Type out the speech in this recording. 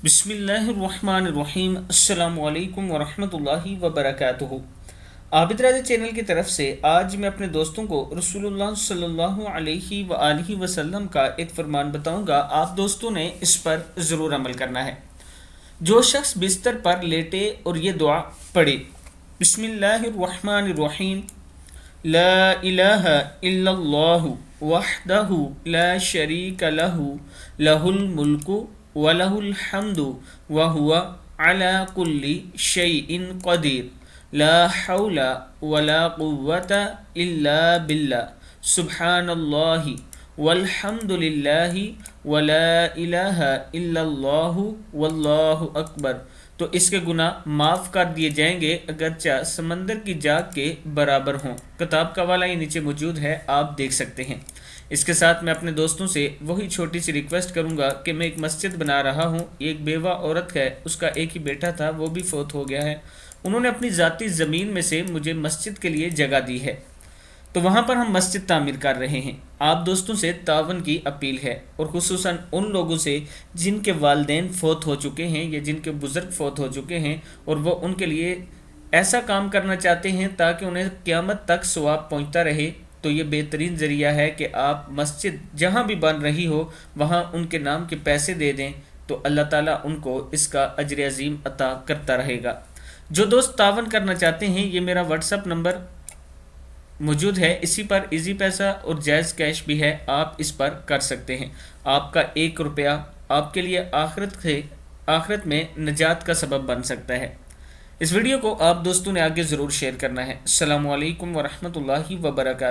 बिस्मिल्लाहिर्रहमानिर्रहीम। अस्सलामु अलैकुम वरहमतुल्लाहि वबरकातुहू। आबिद राजा चैनल की तरफ से आज मैं अपने दोस्तों को रसूलुल्लाह सल्लल्लाहु अलैहि वआलिहि वसल्लम का एक फरमान बताऊंगा। आप दोस्तों ने इस पर ज़रूर अमल करना है। जो शख्स बिस्तर पर लेटे और ये दुआ पढ़े, बिस्मिल्लाहिर्रहमानिर्रहीम, ला इलाहा इल्लल्लाहु वहदहु ला शरीका लहु लहुल मुल्कु व लहुल हम्दु व हुवा अला कुल्ली शैइन कदीर, ला हौला वला कुव्वता इल्ला बिल्लाह, सुब्हानल्लाहि वल्हम्दुलिल्लाहि वला इलाहा इल्लल्लाहु वल्लाहु अकबर। तो इसके गुनाह माफ़ कर दिए जाएंगे अगरचा समंदर की जाग के बराबर हों। किताब का हवाला ये नीचे मौजूद है, आप देख सकते हैं। इसके साथ मैं अपने दोस्तों से वही छोटी सी रिक्वेस्ट करूंगा कि मैं एक मस्जिद बना रहा हूं। एक बेवा औरत है, उसका एक ही बेटा था, वो भी फौत हो गया है। उन्होंने अपनी ज़ाती ज़मीन में से मुझे मस्जिद के लिए जगह दी है, तो वहाँ पर हम मस्जिद तामीर कर रहे हैं। आप दोस्तों से तावन की अपील है, और खुसूसन उन लोगों से जिनके वालिदैन फ़ौत हो चुके हैं या जिनके बुज़ुर्ग फ़ौत हो चुके हैं और वो उनके लिए ऐसा काम करना चाहते हैं ताकि उन्हें क़यामत तक सवाब पहुँचता रहे। तो ये बेहतरीन ज़रिया है कि आप मस्जिद जहाँ भी बन रही हो वहाँ उनके नाम के पैसे दे दें, तो अल्लाह ताला उनको इसका अजर अज़ीम अता करता रहेगा। जो दोस्त तावन करना चाहते हैं, ये मेरा व्हाट्सअप नंबर मौजूद है, इसी पर इजी पैसा और जायज़ कैश भी है, आप इस पर कर सकते हैं। आपका 1 रुपया आपके लिए आखिरत में नजात का सबब बन सकता है। इस वीडियो को आप दोस्तों ने आगे ज़रूर शेयर करना है। अस्सलामु अलैकुम वरहमतुल्लाहि वबरकातुहू।